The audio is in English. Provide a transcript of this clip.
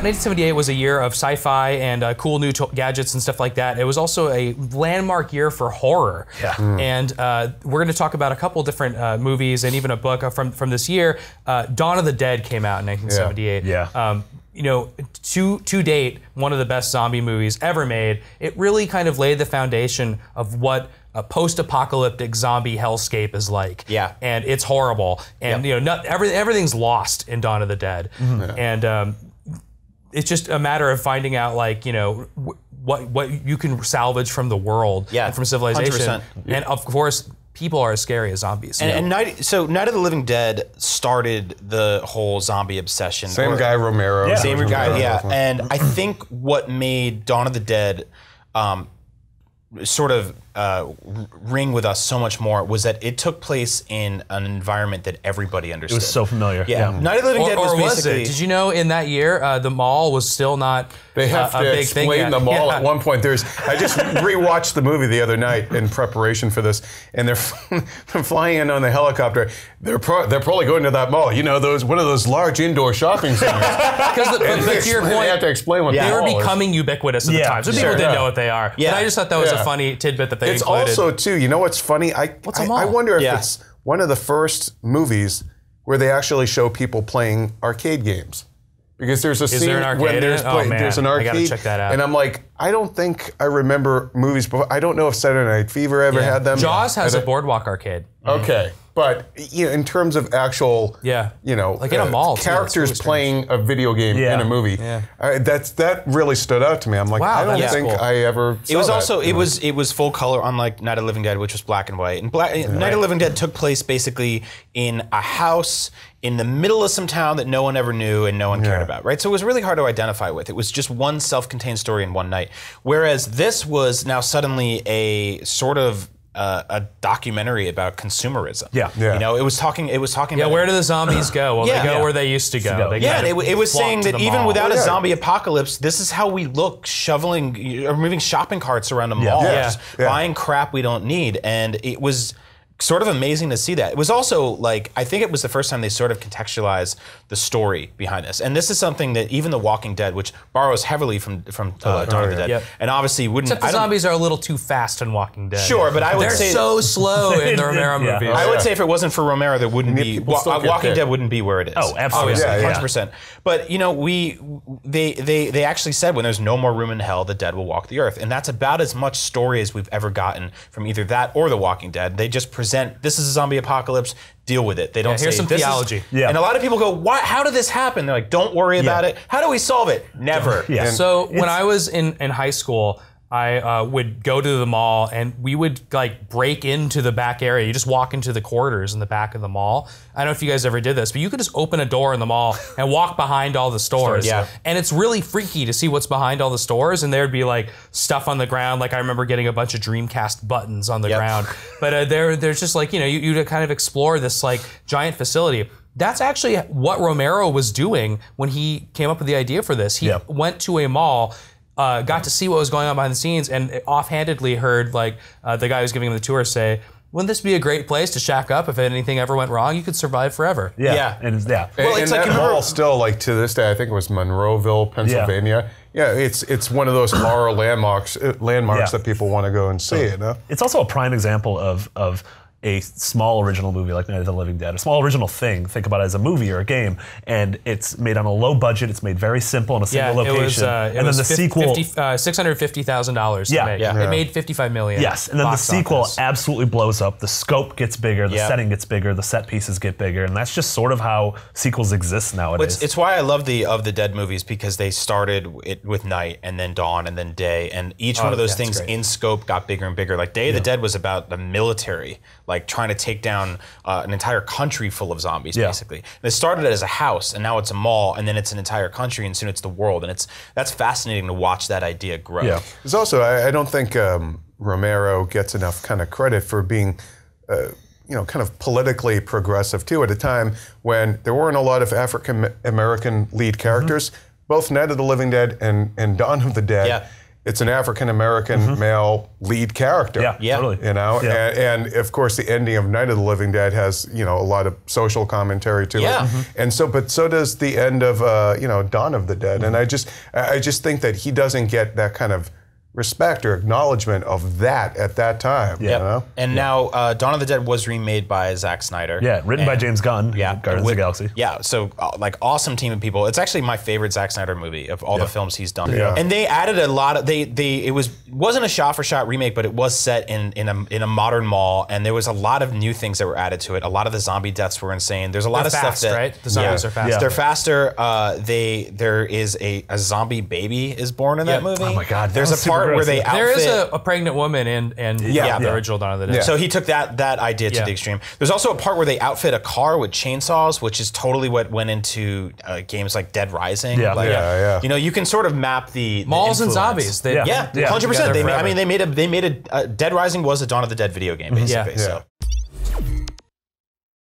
1978 was a year of sci-fi and cool new gadgets and stuff like that. It was also a landmark year for horror. Yeah. And we're going to talk about a couple different movies and even a book from this year. Dawn of the Dead came out in 1978. Yeah. You know, to date, one of the best zombie movies ever made. It really kind of laid the foundation of what a post-apocalyptic zombie hellscape is like. Yeah. And it's horrible. And you know, everything's lost in Dawn of the Dead. And it's just a matter of finding out, like, you know, what you can salvage from the world and from civilization. 100%. And of course, people are as scary as zombies. And Night of the Living Dead started the whole zombie obsession. Same guy, Romero. Yeah. Same guy, yeah. And I think what made Dawn of the Dead sort of ring with us so much more was that it took place in an environment that everybody understood. It was so familiar. Yeah. Night of the Living Dead was basically... Did you know in that year, the mall was still not They have a to big thing explain yet. the mall at one point. I just rewatched the movie the other night in preparation for this, and they're flying in on the helicopter. They're probably going to that mall. You know, one of those large indoor shopping centers. But to your point, they have to explain what they were mall is. becoming ubiquitous at the time, so people didn't know what they are. Yeah. But I just thought that was a funny tidbit that they It's included. also, too, you know what's funny? I wonder if it's one of the first movies where they actually show people playing arcade games. Because there's a scene there an arcade when in there's, it? Oh, man. there's an arcade. I gotta check that out. And I'm like, I don't think I remember movies before. I don't know if Saturday Night Fever ever had them. Jaws has a boardwalk arcade. Okay. But you know, in terms of actual, you know, like in a mall, characters playing a video game in a movie, that really stood out to me. I'm like, wow, I don't think I ever saw It was that. also it was full color, unlike Night of the Living Dead, which was black and white. And Night of the Living Dead took place basically in a house in the middle of some town that no one ever knew and no one cared about, right? So it was really hard to identify with. It was just one self-contained story in one night. Whereas this was now suddenly a sort of a documentary about consumerism. Yeah. You know, it was talking about where do the zombies go? Well, they go where they used to go. They and it was saying that even without a zombie apocalypse, this is how we look, shoveling or moving shopping carts around a mall, just buying crap we don't need. And it was sort of amazing to see that. It was also like, I think it was the first time they sort of contextualized the story behind this. And this is something that even The Walking Dead, which borrows heavily from Dawn of the Dead, and obviously wouldn't... Except the zombies are a little too fast in Walking Dead. Sure, but I would say... They're so slow in the Romero movies. I would say if it wasn't for Romero, there wouldn't be... Walking Dead wouldn't be where it is. Oh, absolutely. 100%. But, you know, they actually said when there's no more room in hell, the dead will walk the earth. And that's about as much story as we've ever gotten from either that or The Walking Dead. They just present, this is a zombie apocalypse, deal with it. They don't say, here's some theology. And a lot of people go, why? How did this happen? They're like, don't worry about it. How do we solve it? Never. So when I was in high school, I would go to the mall and we would like break into the back area. You just walk into the corridors in the back of the mall. I don't know if you guys ever did this, but you could just open a door in the mall and walk behind all the stores. And it's really freaky to see what's behind all the stores. And there'd be like stuff on the ground. Like I remember getting a bunch of Dreamcast buttons on the ground. But there's just like, you know, you kind of explore this like giant facility. That's actually what Romero was doing when he came up with the idea for this. He went to a mall, got to see what was going on behind the scenes, and offhandedly heard like the guy who was giving him the tour say, wouldn't this be a great place to shack up if anything ever went wrong? You could survive forever. Well, and it's like that mall still, like to this day, I think it was Monroeville, Pennsylvania. It's one of those horror landmarks that people want to go and see. You know? It's also a prime example of a small original movie like Night of the Living Dead, a small original thing, think about it as a movie or a game, and it's made on a low budget, it's made very simple in a single location. And then the sequel... $650,000 to make. It made $55 million. Yes, and then the sequel absolutely blows up, the scope gets bigger, the setting gets bigger, the set pieces get bigger, and that's just sort of how sequels exist nowadays. It's why I love the Dead movies, because they started it with night, and then dawn, and then day, and each one of those things in scope got bigger and bigger. Like Day of the Dead was about the military, like trying to take down an entire country full of zombies, basically. And it started as a house, and now it's a mall, and then it's an entire country, and soon it's the world. And that's fascinating to watch that idea grow. There's also, I don't think Romero gets enough kind of credit for being, you know, kind of politically progressive too, at a time when there weren't a lot of African American lead characters. Both Night of the Living Dead and Dawn of the Dead. it's an African American male lead character. Yeah, totally. You know, and of course the ending of Night of the Living Dead has a lot of social commentary to it, and so does the end of Dawn of the Dead, and I just think that he doesn't get that kind of respect or acknowledgement of that at that time. You know? And now Dawn of the Dead was remade by Zack Snyder. Yeah, written by James Gunn. Guardians of the Galaxy. Yeah, so like awesome team of people. It's actually my favorite Zack Snyder movie of all the films he's done. Yeah. And they added a lot of it wasn't a shot for shot remake, but it was set in a modern mall, and there was a lot of new things that were added to it. A lot of the zombie deaths were insane. There's a lot of fast, stuff that right? The zombies are fast. They're faster. There is a zombie baby is born in that movie. Oh my God, there's a part where they outfit. There is a pregnant woman in the original Dawn of the Dead. Yeah. So he took that idea to the extreme. There's also a part where they outfit a car with chainsaws, which is totally what went into games like Dead Rising. You can sort of map the malls and zombies. 100%. They made a Dead Rising was a Dawn of the Dead video game basically. So